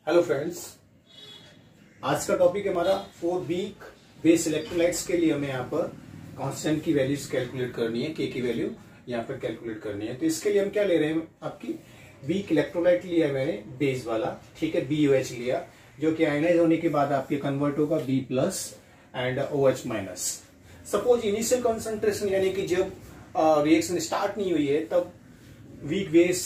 Hello friends, आज का topic हमारा फॉर वीक बेस इलेक्ट्रोलाइट्स के लिए हमें यहाँ पर कांस्टेंट की वैल्यूज कैलकुलेट करनी है, के की वैल्यू यहाँ पर कैलकुलेट करनी है। तो इसके लिए हम क्या ले रहे हैं, आपकी वीक इलेक्ट्रोलाइट लिया है मैंने बेस वाला, ठीक है, BOH लिया, जो कि आयनाइज होने के बाद आपके कन्वर्ट होगा B plus and OH minus. Suppose initial concentration यानी कि जब रिएक्शन स्टार्ट नहीं हुई है तब वीक बेस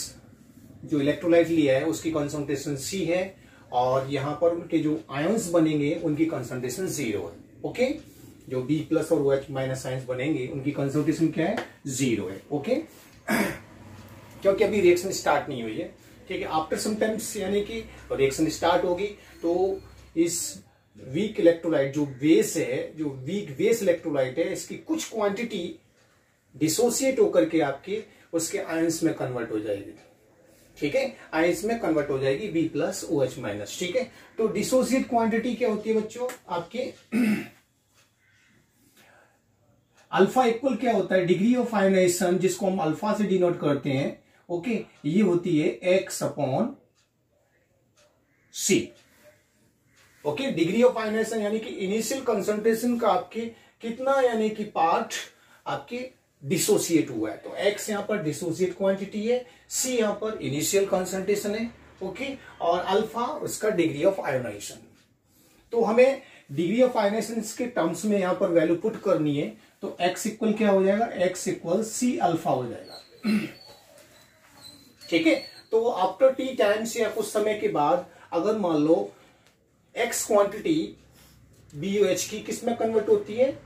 जो इलेक्ट्रोलाइट लिया है उसकी कंसंट्रेशन C है और यहां पर उनके जो आयंस बनेंगे उनकी कंसंट्रेशन 0 है। ओके, जो B प्लस और OH माइनस आयंस बनेंगे उनकी कंसंट्रेशन क्या है, 0 है। ओके, क्योंकि अभी रिएक्शन स्टार्ट नहीं हुई है, ठीक है। आफ्टर समटाइम्स यानी कि रिएक्शन स्टार्ट होगी तो इस वीक इलेक्ट्रोलाइट जो बेस है, जो वीक बेस इलेक्ट्रोलाइट है, इसकी कुछ क्वांटिटी डिसोसिएट होकर के आपके उसके आयंस में कन्वर्ट हो जाएगी, ठीक है, आयंस में कन्वर्ट हो जाएगी B प्लस OH माइनस, ठीक है। तो डिसोसिएट क्वांटिटी क्या होती है बच्चों, आपके अल्फा इक्वल क्या होता है, डिग्री ऑफ आयनाइजेशन, जिसको हम अल्फा से डिनोट करते हैं। ओके, ये होती है X upon C। Okay, degree of ionisation यानी कि इनिशियल कंसंट्रेशन का आपके कितना यानी कि पार्ट आपके डिसोसिएट हुआ है। तो X यहां पर डिसोसिएट क्वांटिटी है, C यहां पर इनिशियल कंसंट्रेशन है, ओके, और अल्फा उसका डिग्री ऑफ आयोनाइजेशन। तो हमें डिग्री ऑफ आयोनाइजेशन के टर्म्स में यहां पर वैल्यू पुट करनी है, तो X इक्वल क्या हो जाएगा, X इक्वल C अल्फा हो जाएगा, ठीक है। तो आफ्टर T टाइम्स या कुछ समय के बाद अगर मान लो X क्वांटिटी BOH की किस में कन्वर्ट होती है,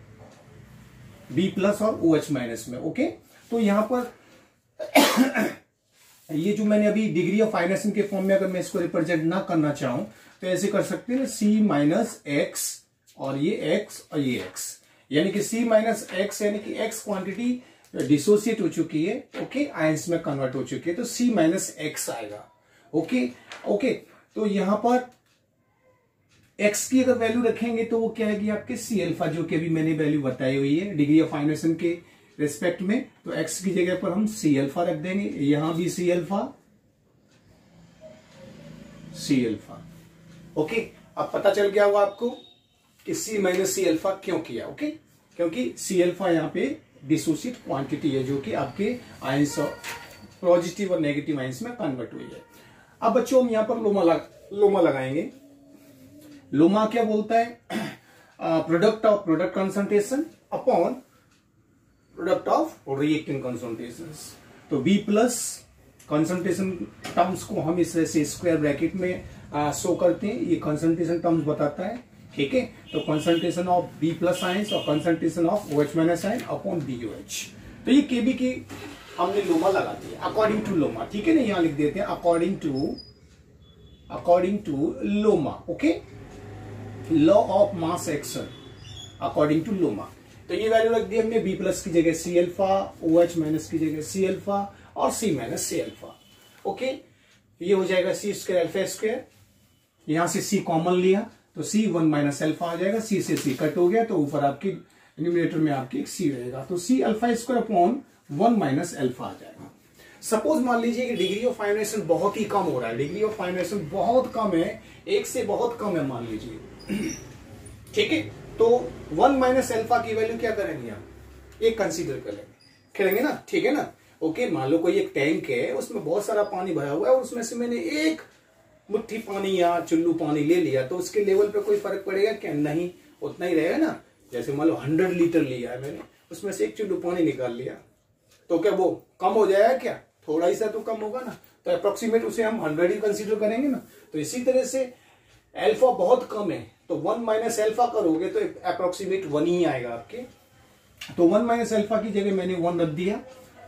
B प्लस और OH माइनस में। ओके, तो यहां पर ये जो मैंने अभी डिग्री ऑफ आयनाइजेशन के फॉर्म में अगर मैं इसको रिप्रेजेंट ना करना चाहूं तो ऐसे कर सकते हैं C माइनस X और ये X और ये X, यानी कि C माइनस X यानी कि X क्वांटिटी डिसोसिएट हो चुकी है, ओके, आयंस में कन्वर्ट हो चुकी है, तो C माइनस X आएगा। ओके ओके, तो यहां पर X की अगर वैल्यू रखेंगे तो वो क्या आएगी आपके C अल्फा, जो कि अभी मैंने वैल्यू बताई हुई है डिग्री ऑफ आयनाइजेशन के रिस्पेक्ट में। तो X की जगह पर हम C अल्फा रख देंगे, यहां भी C alpha, C alpha. Okay, अब पता चल गया होगा आपको कि C माइनस C अल्फा क्यों किया। ओके, क्योंकि C अल्फा यहां पे डिसोसिएट क्वांटिटी है जो कि आपके आयंस पॉजिटिव और नेगेटिव आयंस में कन्वर्ट हुई है। अब बच्चों हम यहां पर लोमा लगाएंगे। लोमा क्या बोलता है, product of product concentration upon product of reacting concentration. तो B प्लस कंसंट्रेशन टर्म्स को हम इस तरह से स्क्वायर ब्रैकेट में शो करते हैं, ये कंसंट्रेशन टर्म्स बताता है, ठीक है। तो concentration of B plus ions और concentration of OH minus ion upon BOH। तो ये KB की हमने लोमा लगा दी है अकॉर्डिंग टू लोमा, ठीक है ना, यहां लिख देते हैं अकॉर्डिंग टू लोमा। Okay, law of mass action according to लोमा। तो ये वैल्यू रख दी हमने, B प्लस की जगह C अल्फा, OH माइनस की जगह C अल्फा और C minus C alpha. Okay, ये हो जाएगा C स्क्वायर अल्फा स्क्वायर, यहां से C कॉमन लिया तो C 1 माइनस अल्फा आ जाएगा, C से C कट हो गया तो ऊपर आपकी न्यूमरेटर में आपकी एक C रहेगा, तो C alpha square upon 1 minus alpha आ जाएगा। सपोज मान लीजिए कि डिग्री ऑफ आयनाइजेशन बहुत ही कम हो रहा है, डिग्री ऑफ आयनाइजेशन बहुत कम है, 1 से बहुत कम है मान लीजिए, ठीक है। तो 1 माइनस अल्फा की वैल्यू क्या करेंगे हम, एक कंसीडर करेंगे ना, ठीक है ना। ओके, मान लो कोई एक टैंक है, उसमें बहुत सारा पानी भरा हुआ है और उसमें से मैंने एक मुट्ठी पानी या चुल्लू पानी ले लिया, तो उसके लेवल पे कोई फर्क पड़ेगा क्या, नहीं, उतना ही रहेगा ना। जैसे मान लो 100 लीटर लिया है मैंने, उसमें से एक चुल्लू पानी निकाल लिया, तो क्या वो कम हो जाएगा क्या, थोड़ा ही सा तो कम होगा ना, तो अप्रोक्सीमेट उसे हम 100 ही कंसीडर करेंगे ना। तो इसी तरह से अल्फा बहुत कम है तो 1 माइनस अल्फा करोगे तो अप्रोक्सीमेट 1 ही आएगा आपके। तो 1 माइनस अल्फा की जगह मैंने 1 रख दिया,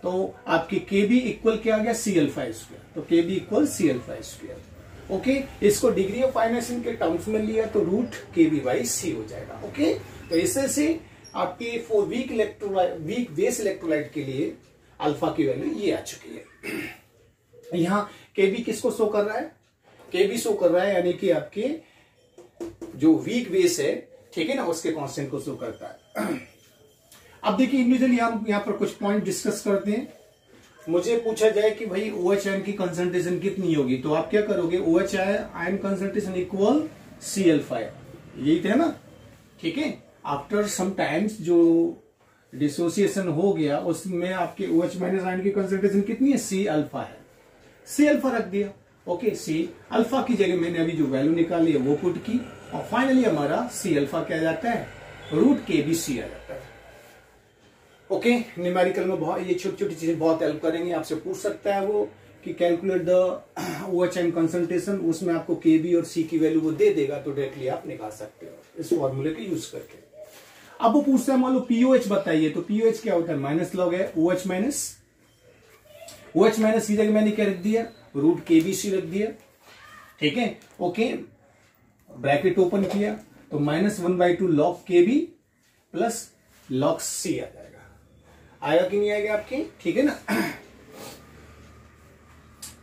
तो आपके KB इक्वल क्या आ गया, C अल्फा स्क्वायर, तो KB equal C alpha square. Okay, इसको डिग्री ऑफ आयनाइजेशन के टर्म्स में लिया तो रूट KB बाई C हो जाएगा। ओके, तो इससे से आपके फॉर वीक बेस इलेक्ट्रोलाइट के लिए अल्फा की वैल्यू ये आ चुकी है। यहां KB किसको शो कर रहा है, KB शो कर रहा है यानी कि आपके जो वीक बेस है, ठीक है ना, उसके कांस्टेंट को शो करता है। अब देखिए इंडिविजुअली हम यहां पर कुछ पॉइंट डिस्कस करते हैं। मुझे पूछा जाए कि भाई OH आयन की कंसंट्रेशन कितनी होगी, तो आप क्या करोगे, OH ion concentration equal Cl5, यही थे ना, ठीक है। आफ्टर सम टाइम्स जो डिसोसिएशन हो गया उसमें आपके OH माइनस आयन की कंसंट्रेशन कितनी है, C अल्फा है, C अल्फा रख दिया, ओके। C अल्फा की जगह मैंने अभी जो वैल्यू निकाली है वो पुट की, और फाइनली हमारा C अल्फा क्या जाता है, √kBc आ जाता है, ओके। न्यूमेरिकल में बहुत ये छोटी छोटी चीजें बहुत हेल्प करेंगे, आपसे पूछ सकता है वो कि calculate the OH ion concentration, उसमें आपको Kb और C की वैल्यू वो दे देगा, तो डायरेक्टली आप निकाल सकते हो इस फॉर्मूले के यूज करके। अब वो पूछता है मान लो POH बताइए, तो POH क्या होता है, माइनस लॉग है OH माइनस की जगह मैंने क्या रख दिया, √kBc रख दिया, ठीक है, ओके। ब्रैकेट ओपन किया तो -1/2 log KB plus log C आ जाएगा, आएगा कि नहीं आएगा आपकी, ठीक है ना।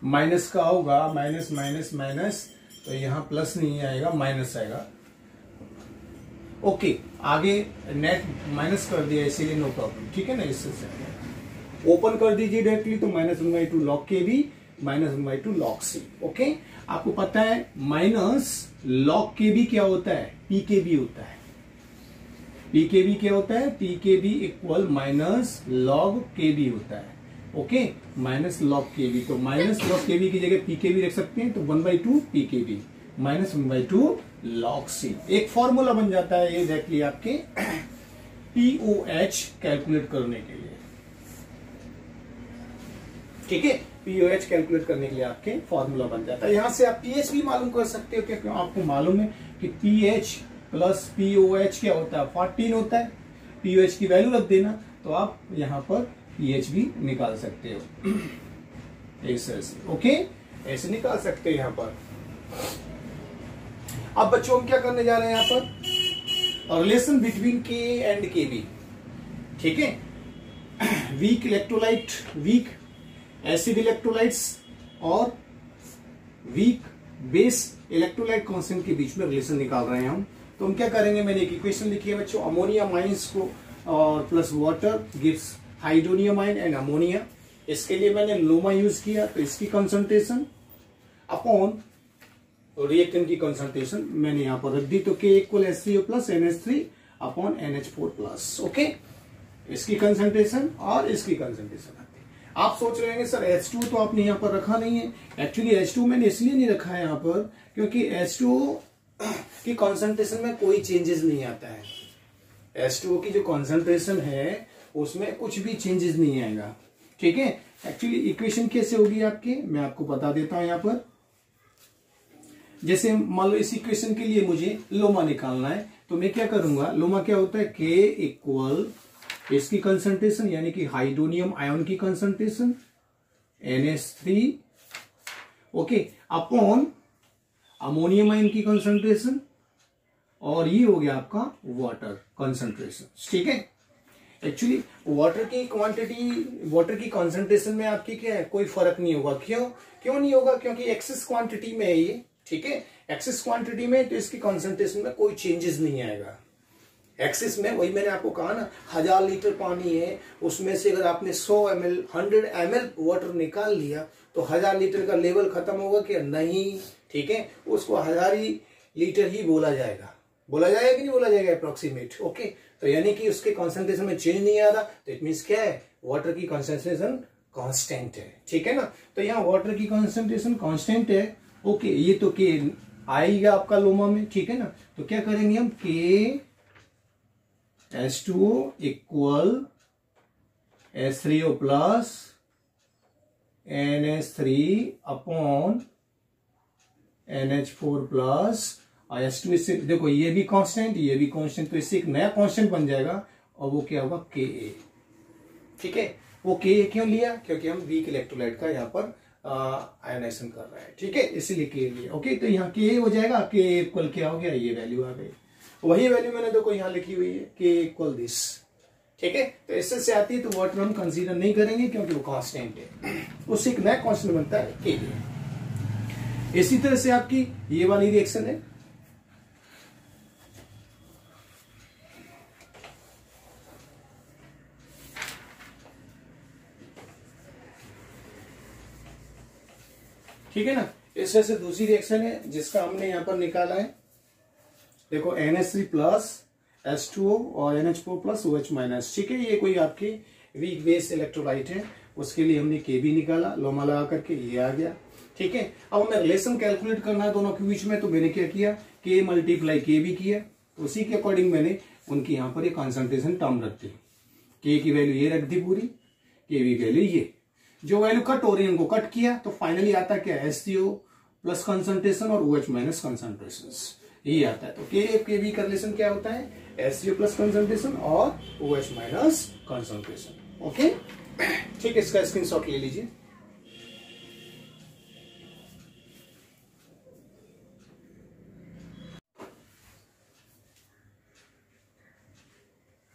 माइनस का होगा, माइनस माइनस माइनस, तो यहां प्लस नहीं आएगा, माइनस आएगा, ओके। आगे नेट माइनस कर दिया इसीलिए नो प्रॉब्लम, ठीक है ना। इससे ओपन कर दीजिए डायरेक्टली, तो -1/2 log KB -1/2 log C, okay. आपको पता है माइनस log KB क्या होता है, PKB होता है, PKB क्या होता है, PKB equal minus log KB होता है, ओके, माइनस log KB, तो माइनस log KB की जगह PKB रख सकते हैं, तो 1/2 PKB -1/2 log C, एक फॉर्मूला बन जाता है ये एग्जैक्टली आपके POH कैलकुलेट करने के लिए, ठीक है। POH कैलकुलेट करने के लिए आपके फॉर्मूला बन जाता है, यहां से आप pH भी मालूम कर सकते हो, क्योंकि आपको मालूम है कि pH प्लस POH क्या होता है, 14 होता है। POH की वैल्यू रख देना, तो आप यहां पर pH भी निकाल सकते हो ऐसे, ओके, ऐसे निकाल सकते हो यहां पर। अब बच्चों हम क्या करने जा रहे हैं यहां पर, relation between K and KB, ठीक है। Weak electrolyte, weak acid electrolytes और वीक बेस इलेक्ट्रोलाइट कांस्टेंट के बीच में रिलेशन निकाल रहे हैं हम। तो हम क्या करेंगे, मैंने एक इक्वेशन लिखी है बच्चों, अमोनिया माइंस को और plus water gives hydronium ion and ammonia, इसके लिए मैंने लोमा यूज किया, तो इसकी कंसंट्रेशन अपॉन रिएक्टेंट की कंसंट्रेशन मैंने यहां पर रख दी, तो K equal H3O plus NH3 upon NH4 plus, okay. इसकी कंसंट्रेशन और इसकी कंसंट्रेशन। आप सोच रहे हैं सर H2 तो आपने यहां पर रखा नहीं है, एक्चुअली H2 मैंने इसलिए नहीं रखा है यहां पर क्योंकि H2 की कंसंट्रेशन में कोई चेंजेस नहीं आता है, H2O की जो कंसंट्रेशन है उसमें कुछ भी चेंजेस नहीं आएगा, ठीक है। एक्चुअली इक्वेशन कैसे होगी आपकी, मैं आपको बता देता हूं यहां पर। जैसे मान लो इस इक्वेशन के लिए मुझे लोमा निकालना है, तो मैं क्या करूंगा, लोमा क्या होता है, K इक्वल इसकी कंसंट्रेशन यानी कि हाइड्रोनियम आयन की concentration NH3, okay, upon ammonium ion की कंसंट्रेशन, और ये हो गया आपका वाटर कंसंट्रेशन, ठीक है। एक्चुअली वाटर की क्वांटिटी, वाटर की कंसंट्रेशन में आपकी क्या है, कोई फर्क नहीं होगा, क्यों नहीं होगा, क्योंकि एक्सेस क्वांटिटी में है ये, ठीक है। एक्सेस क्वांटिटी में तो इसकी कंसंट्रेशन में कोई चेंजेस नहीं आएगा। एक्सेस में वही मैंने आपको कहा ना, 1000 लीटर पानी है, उसमें से अगर आपने 100 ml 100 ml वाटर निकाल लिया तो 1000 लीटर का लेवल खत्म होगा क्या, नहीं, ठीक है। उसको 1000 ही लीटर ही बोला जाएगा कि नहीं बोला जाएगा, अप्रोक्सीमेट, ओके। तो यानी कि उसके कॉन्सेंट्रेशन में चेंज नहीं आ रहा, तो इट मीन्स क्या है, वाटर की कॉन्सेंट्रेशन कांस्टेंट है, ठीक है ना। तो यहाँ वाटर की कॉन्सेंट्रेशन कांस्टेंट है, ओके। ये तो के आएगा आपका लोमा में, ठीक है ना। तो क्या करेंगे हम, K H2O equal H3O plus NH3 upon NH4 plus H2, इससे देखो ये भी कांस्टेंट, ये भी कांस्टेंट, तो इससे एक नया कांस्टेंट बन जाएगा, और वो क्या होगा, Ka, ठीक है। वो Ka क्यों लिया, क्योंकि हम वीक इलेक्ट्रोलाइट का यहाँ पर आयनाइजेशन कर रहे हैं, ठीक है, इसीलिए K लिया, ओके। तो यहाँ Ka हो जाएगा, K इक्वल क्या हो गया, ये वैल्यू आ गई, वही वैल्यू मैंने देखो यहाँ लिखी हुई है, K इक्वल दिस, ठीक है। तो इससे से आती है, तो वाटर हम कंसीडर नहीं करेंगे क्योंकि वो कांस्टेंट है, उससे एक नया कांस्टेंट बनता है Ka। इसी तरह से आपकी ये वाली रिएक्शन है, ठीक है ना। इस तरह से दूसरी रिएक्शन है जिसका हमने यहाँ पर निकाला है, देखो NH3 प्लस H2O और NH4 प्लस OH माइनस। ठीक है, ये कोई आपकी वीक बेस इलेक्ट्रोलाइट है, उसके लिए हमने Kb निकाला, लोमा लगा करके ये आ गया। ठीक है, अब हमें रिलेशन कैलकुलेट करना है दोनों के बीच में, तो मैंने क्या किया, K मल्टीप्लाई Kb किया, तो उसी के अकॉर्डिंग मैंने उनकी यहाँ पर ये कॉन्सेंट्रेशन टर्म रख दी। K की वैल्यू ये रख दी पूरी, Kb वैल्यू ये, जो वैल्यू कट हो रही है उनको कट किया, तो फाइनली आता क्या, HCO प्लस कंसंट्रेशन और OH माइनस कंसंट्रेशन, ये आता है। तो Kb का रिलेशन क्या होता है, HCO प्लस कंसंट्रेशन और OH माइनस कंसंट्रेशन। ओके, ठीक है, इसका स्क्रीनशॉट ले लीजिए।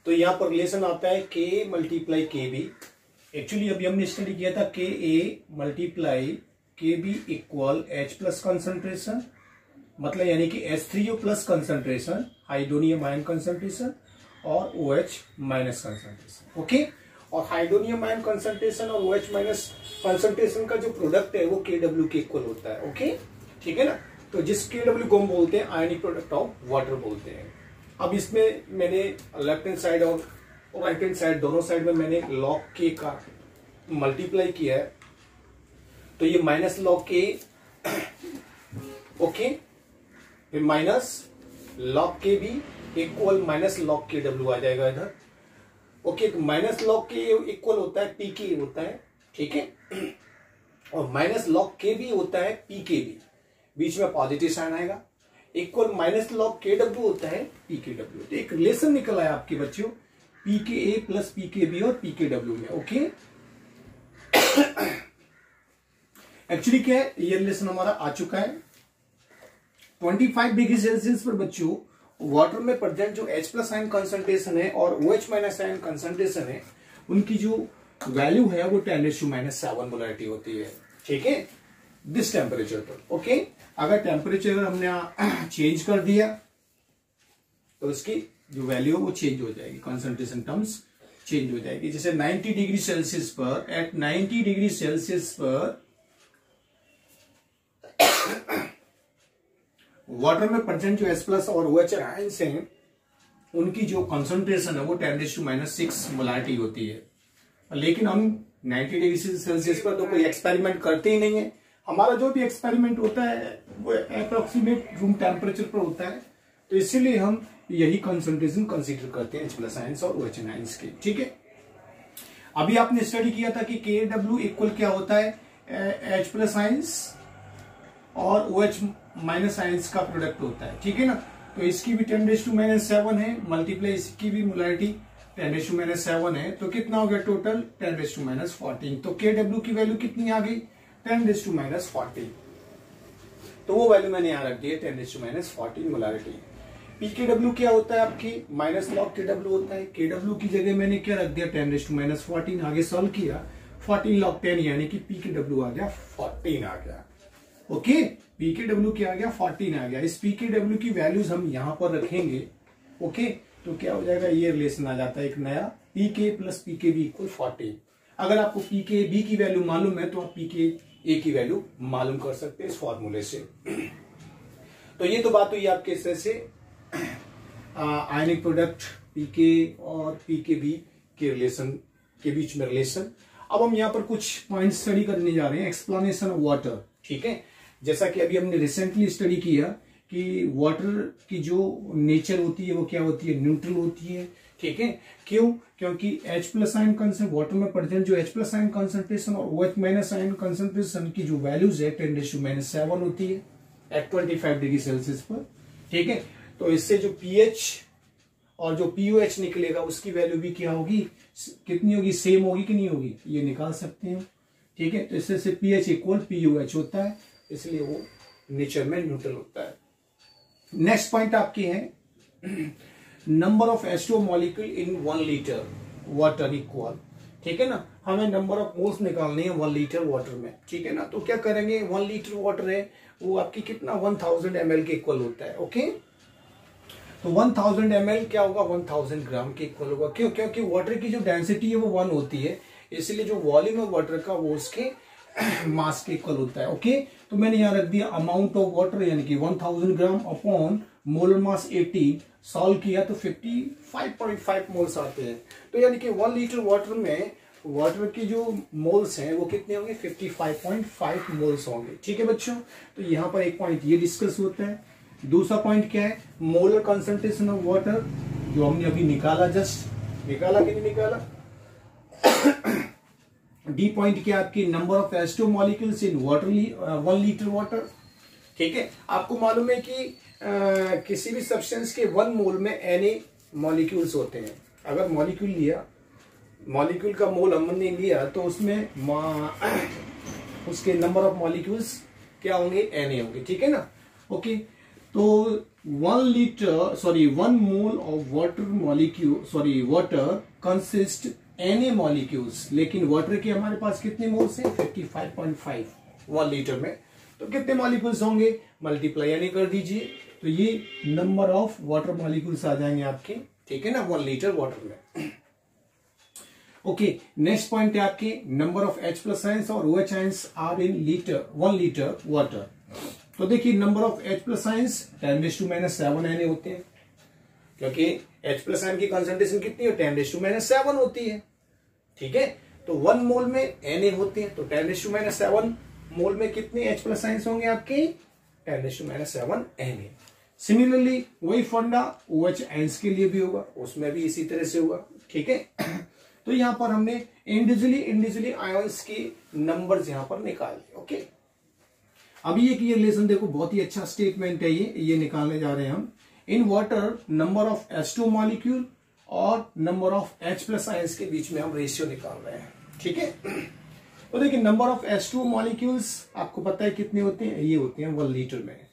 तो यहां पर रिलेशन आता है K मल्टीप्लाई Kb। एक्चुअली अभी हमने स्टडी किया था Ka multiply Kb equal H plus concentration, मतलब यानी कि H3O plus concentration, hydronium ion concentration और OH माइनस कंसंट्रेशन। ओके, और हाइड्रोनियम आयन कंसंट्रेशन और OH माइनस कंसंट्रेशन का जो प्रोडक्ट है वो Kw के इक्वल होता है। ओके, ठीक है ना। तो जिस Kw को हम बोलते हैं आयनिक प्रोडक्ट ऑफ वाटर बोलते हैं। अब इसमें मैंने लेफ्ट हैंड साइड और राइट हैंड साइड दोनों साइड में मैंने लॉग K का मल्टीप्लाई किया है, तो ये माइनस लॉग K, ओके, फिर minus log Kb equal minus log Kw आ जाएगा इधर। ओके, तो माइनस लॉग K इक्वल होता है Pk होता है, ठीक है, और माइनस लॉग Kb होता है Pkb, बीच में पॉजिटिव साइन आएगा, इक्वल माइनस लॉग Kw होता है Pkw। तो एक रिलेशन निकल आया आपके बच्चों, Pka प्लस Pkb और Pkw में। ओके, एक्चुअली क्या है, ये रिलेशन हमारा आ चुका है 25 डिग्री सेल्सियस पर बच्चों वाटर में प्रेजेंट जो H प्लस आयन कंसंट्रेशन है और OH माइनस आयन कंसंट्रेशन है, उनकी जो वैल्यू है वो 10⁻⁷ मोलैरिटी होती है। ठीक है, दिस टेम्परेचर पर। ओके, अगर टेम्परेचर हमने चेंज कर दिया तो उसकी जो वैल्यू है वो चेंज हो जाएगी, कंसंट्रेशन टर्म्स चेंज हो जाएगी। जैसे 90 डिग्री सेल्सियस पर, एट 90 डिग्री सेल्सियस पर वाटर में प्रेजेंट जो H प्लस और OH आयंस हैं उनकी जो कंसंट्रेशन है वो 10⁻⁶ मोलैरिटी होती है। लेकिन हम 90 डिग्री सेल्सियस पर तो कोई एक्सपेरिमेंट करते ही नहीं है, हमारा जो भी एक्सपेरिमेंट होता है वो अप्रोक्सीमेट रूम टेम्परेचर पर होता है, तो इसीलिए हम यही कंसंट्रेशन कंसीडर करते हैं H प्लस आयंस और OH आयंस के। ठीक है, अभी आपने स्टडी किया था कि Kw इक्वल क्या होता है, H प्लस आयंस और OH माइनस आयंस का प्रोडक्ट होता है। ठीक है ना, तो इसकी भी 10⁻⁷ है, मल्टीप्लाई इसकी भी मोलैरिटी 10⁻⁷ है, तो कितना हो गया टोटल 10⁻⁴। तो Kw की वैल्यू कितनी आ गई 10⁻⁴। तो वो वैल्यू मैंने यहां रख दी है 10⁻⁴ मोलैरिटी। Pkw क्या होता है आपकी, माइनस लॉग Kw होता है, Kw की जगह मैंने क्या रख दिया 10⁻⁴। आगे सॉल्व किया 14 लॉग 10 यानी कि Pkw आ गया 14 आ गया। ओके, Pkw क्या आ गया 14 आ गया। इस Pkw की वैल्यूज हम यहां पर रखेंगे। ओके, तो क्या हो जाएगा, ये रिलेशन आ जाता है एक नया, Pk प्लस Pkb इक्वल 14। अगर आपको Pkb की वैल्यू मालूम है तो आप Pka की वैल्यू मालूम कर सकते हैं इस फॉर्मूले से। तो ये तो बात हुई आपके इस तरह से आयनिक प्रोडक्ट Pk और Pkb के रिलेशन के बीच में रिलेशन। अब हम यहाँ पर कुछ पॉइंट स्टडी करने जा रहे हैं, एक्सप्लेनेशन ऑफ वाटर। ठीक है, जैसा कि अभी हमने रिसेंटली स्टडी किया कि वाटर की जो नेचर होती है वो क्या होती है, न्यूट्रल होती है। ठीक है, क्यों, क्योंकि H plus ion concentration water में प्रेजेंट जो H प्लस आयन कंसेंट्रेशन और OH माइनस आयन कंसेंट्रेशन की जो वैल्यूज है 10⁻⁷ होती है एट 25 डिग्री सेल्सियस पर। ठीक है, तो इससे जो pH और जो POH निकलेगा उसकी वैल्यू भी क्या होगी, कितनी होगी, सेम होगी कि नहीं होगी, ये निकाल सकते हैं। ठीक है, तो इससे से pH इक्वल POH होता है, इसलिए वो नेचर में न्यूट्रल होता है। नेक्स्ट पॉइंट आपकी है number of H2O molecule in 1 litre water equal. ठीक है ना, हमें नंबर ऑफ मोल्स निकालनी है 1 लीटर वाटर में। ठीक है ना, तो क्या करेंगे, 1 लीटर वाटर है वो आपकी कितना 1000 ml के इक्वल होता है। ओके, तो 1000 ml क्या होगा, 1000 ग्राम के इक्वल होगा। क्यों, क्योंकि वाटर की जो डेंसिटी है वो 1 होती है, इसलिए जो वॉल्यूम है वाटर का वो उसके मास के इक्वल होता है। ओके, तो मैंने यहाँ रख दिया अमाउंट ऑफ वाटर यानी कि 1000 ग्राम अपॉन मोलर मास 80, सॉल्व किया तो 55.5 मोल्स आते हैं। तो यानी कि 1 लीटर वाटर में वाटर की जो मोल्स हैं वो कितने होंगे, 55.5 मोल्स होंगे। ठीक है बच्चों, तो यहाँ पर एक पॉइंट ये डिस्कस होता है। दूसरा पॉइंट क्या है, मोलर कंसंट्रेशन ऑफ वाटर, जो हमने अभी निकाला, जस्ट निकाला कि नहीं निकाला। डी पॉइंट क्या, आपकी number of H2 molecules in water 1 litre water. ठीक है, आपको मालूम है कि किसी भी सब्सटेंस के 1 मोल में Na मॉलिक्यूल्स होते हैं। अगर मॉलिक्यूल लिया, मॉलिक्यूल का मोल हमने लिया तो उसमें उसके नंबर ऑफ मॉलिक्यूल्स क्या होंगे, Na होंगे। ठीक है ना। ओके, तो 1 mole of water molecule water consist Na molecules, लेकिन वाटर के हमारे पास कितने मोल्स हैं, 55.5 1 लीटर में। तो कितने मॉलिक्यूल्स होंगे, मल्टीप्लाई यानी कर दीजिए, तो ये नंबर ऑफ वाटर मॉलिक्यूल्स आ जाएंगे आपके। ठीक है ना, 1 लीटर वाटर में। ओके, नेक्स्ट पॉइंट है आपके number of H plus ions और OH ions are in 1 litre water. तो देखिए number of H plus ions 10⁻⁻7 Na होते हैं, क्योंकि H प्लस आयन की कंसंट्रेशन कितनी है, 10⁻7 होती है। ठीक है, तो 1 मोल में Na होते हैं, तो 10⁻7 मोल में कितने H प्लस आयंस होंगे आपके, 10⁻7 Na। सिमिलरली वही फंडा OH आयंस के लिए भी होगा, उसमें भी इसी तरह से होगा। ठीक है, तो यहां पर हमने इंडिविजुअली आयंस की नंबर्स यहां पर निकाल दिए। ओके, अभी ये रिलेशन देखो, बहुत ही अच्छा स्टेटमेंट है ये निकालने जा रहे हैं हम। In water number of H2 molecule और number of H plus ions के बीच में हम रेशियो निकाल रहे हैं। ठीक है, तो देखिए नंबर ऑफ H2 मॉलिक्यूल्स आपको पता है कितने होते हैं, ये होते हैं 1 लीटर में।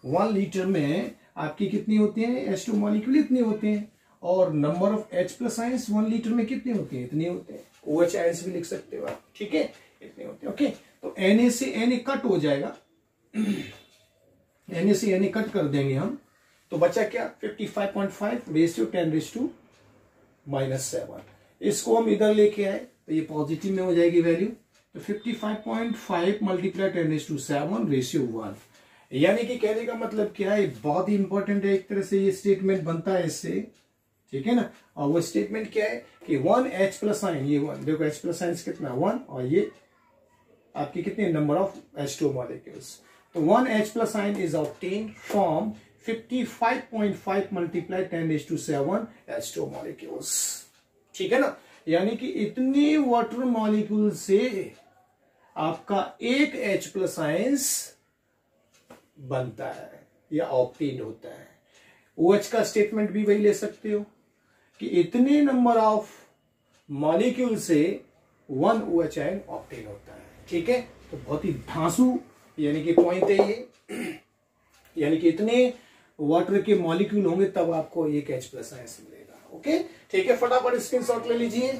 1 लीटर में आपकी कितनी होती है, H2 मॉलिक्यूल इतने होते हैं, और number of H plus ions 1 litre में कितने होते हैं, इतने होते हैं। OH आयंस भी लिख सकते हो आप। ठीक है, इतने होते हैं। ओके, तो Na से Na कट हो जाएगा, Na से Na कट कर देंगे हम, तो बचा क्या, 55.5 रेशियो 10⁻⁻7। इसको हम इधर लेके आए तो ये पॉजिटिव में हो जाएगी वैल्यू, तो 55.5 मल्टीप्लाई 10⁻7 रेशियो 1। यानी कि कहने का मतलब क्या है, बहुत ही इंपॉर्टेंट है, एक तरह से ये स्टेटमेंट बनता है इससे। ठीक है ना, और वो स्टेटमेंट क्या है कि 1 H प्लस आयन, ये 1 देखो H प्लस आयन कितना 1, और ये आपके कितने नंबर ऑफ H2 मॉलिक्यूल्स। तो 1 H plus ion is obtained from 55.5 multiply 10⁻7 H2 molecules. ठीक है ना, यानी कि इतने वाटर मॉलिक्यूल से आपका एक H प्लस आयंस बनता है या ऑब्टेन्ड होता है। OH का स्टेटमेंट भी वही ले सकते हो कि इतने नंबर ऑफ मॉलिक्यूल से 1 OH आयन ऑब्टेन होता है। ठीक है, तो बहुत ही धांसू यानी कि पॉइंट है ये, यानी कि इतने वाटर के मॉलिक्यूल होंगे तब आपको एक H प्लस आयंस मिलेगा। ओके, ठीक है, फटाफट स्क्रीनशॉट ले लीजिए।